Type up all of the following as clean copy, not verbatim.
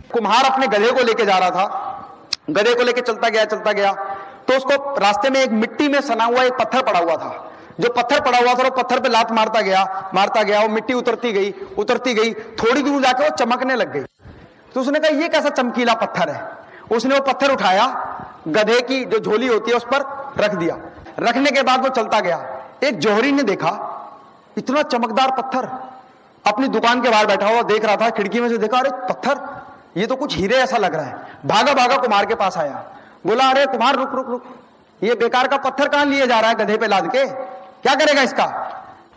कुम्हार अपने गधे को लेके जा रहा था, गधे को लेके चलता गया तो उसको रास्ते में एक मिट्टी में सना हुआ एक पत्थर पड़ा हुआ था। जो पत्थर पड़ा हुआ था वो पत्थर पे लात मारता गया, वो मिट्टी उतरती गई, थोड़ी दूर जाके वो चमकने लग गई। तो उसने कहा ये कैसा चमकीला पत्थर है। उसने वो पत्थर उठाया, गधे की जो झोली होती है उस पर रख दिया। रखने के बाद वो चलता गया। एक जौहरी ने देखा इतना चमकदार पत्थर, अपनी दुकान के बाहर बैठा हुआ देख रहा था, खिड़की में से देखा, अरे पत्थर ये तो कुछ हीरे ऐसा लग रहा है। भागा कुम्हार के पास आया, बोला अरे कुम्हार रुक, ये बेकार का पत्थर कहां लिए जा रहा है गधे पे लाद के, क्या करेगा इसका?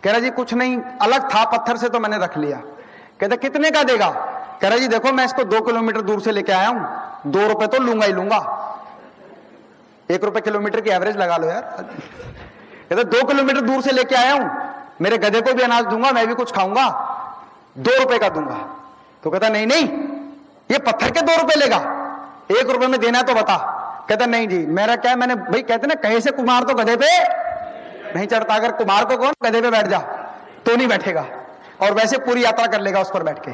कह रहा जी कुछ नहीं, अलग था पत्थर से तो मैंने रख लिया। कहता कितने का देगा? कह रहा जी देखो मैं इसको 2 किलोमीटर दूर से लेके आया हूं, 2 रुपए तो लूंगा ही लूंगा। 1 रुपए किलोमीटर की एवरेज लगा लो यार। कहता 2 किलोमीटर दूर से लेके आया हूं, मेरे गधे को भी अनाज दूंगा, मैं भी कुछ खाऊंगा, 2 रुपए का दूंगा। तो कहता नहीं ये पत्थर के 2 रुपए लेगा, 1 रुपए में देना है तो बता। कहता नहीं जी मेरा क्या है, मैंने भाई कहते ना कहीं से कुम्हार तो गधे पे नहीं चढ़ता, अगर कुम्हार को कौन गधे पे बैठ जा तो नहीं बैठेगा, और वैसे पूरी यात्रा कर लेगा उस पर बैठ के।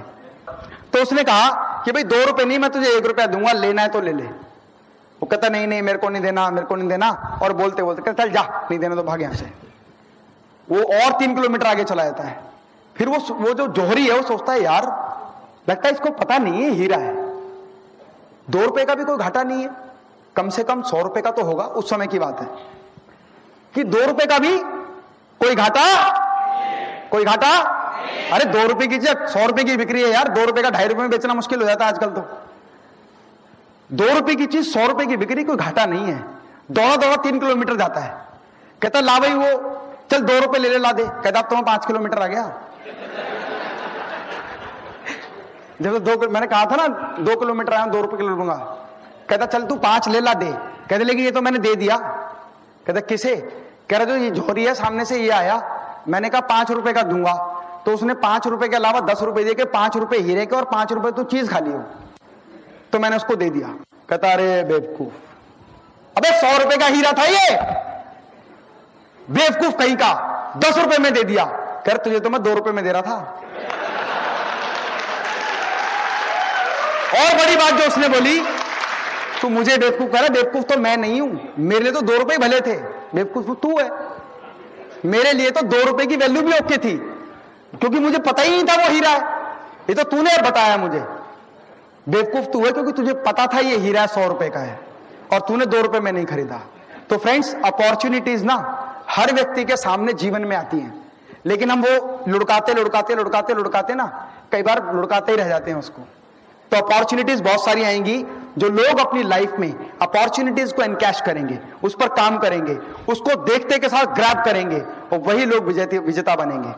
तो उसने कहा कि भाई 2 रुपए नहीं, मैं तुझे 1 रुपया दूंगा, लेना है तो ले ले। वो कहता नहीं मेरे को नहीं देना, और बोलते कहता चल जा, नहीं देना तो भाग यहां से। वो और 3 किलोमीटर आगे चला जाता है। फिर वो जो जौहरी है वो सोचता है यार लगता है इसको पता नहीं है हीरा है, 2 रुपए का भी कोई घाटा नहीं है, कम से कम 100 रुपए का तो होगा। उस समय की बात है कि 2 रुपए का भी कोई घाटा। अरे 2 रुपए की चीज 100 रुपए की बिक्री है यार, 2 रुपए का 2.5 रुपए में बेचना मुश्किल हो जाता है आजकल। तो 2 रुपए की चीज 100 रुपए की बिक्री, कोई घाटा नहीं है। दौड़ा 3 किलोमीटर जाता है। कहता ला भाई वो चल 2 रुपए ले ला दे। कहता अब तो मैं 5 किलोमीटर आ गया। जब मैंने कहा था ना 2 किलोमीटर आया 2 रुपए किलो लूंगा। कहता चल तू 5 ले ला दे। कहते लेकिन ये तो मैंने दे दिया। कहता किसे? कह रहा जो ये झोरी है सामने से ये आया, मैंने कहा 5 रुपए का दूंगा, तो उसने 5 रुपए के अलावा 10 रुपए दे के 5 रुपए हीरे के और 5 रुपए तो चीज खा लियो, तो मैंने उसको दे दिया। कहता अरे बेवकूफ, अबे 100 रुपए का हीरा था ये, बेवकूफ कहीं का, 10 रुपए में दे दिया। कह रहा तुझे तो मैं 2 रुपए में दे रहा था। और बड़ी बात जो उसने बोली, तू मुझे बेवकूफ कह रहा, बेवकूफ तो मैं नहीं हूं, मेरे लिए तो 2 रुपए भले थे, बेवकूफ तू है। मेरे लिए तो 2 रुपए की वैल्यू भी ओके थी, क्योंकि मुझे पता ही नहीं था वो हीरा है, ये तो तूने बताया मुझे। बेवकूफ तू है क्योंकि तुझे पता था ये हीरा 100 रुपए का है और तूने 2 रुपए में नहीं खरीदा। तो फ्रेंड्स अपॉर्चुनिटीज ना हर व्यक्ति के सामने जीवन में आती हैं, लेकिन हम वो लुढ़काते ना कई बार लुढ़काते ही रह जाते हैं उसको। तो अपॉर्चुनिटीज बहुत सारी आएंगी, जो लोग अपनी लाइफ में अपॉर्चुनिटीज को एनकैश करेंगे, उस पर काम करेंगे, उसको देखते के साथ ग्रैब करेंगे, और वही लोग विजेता बनेंगे।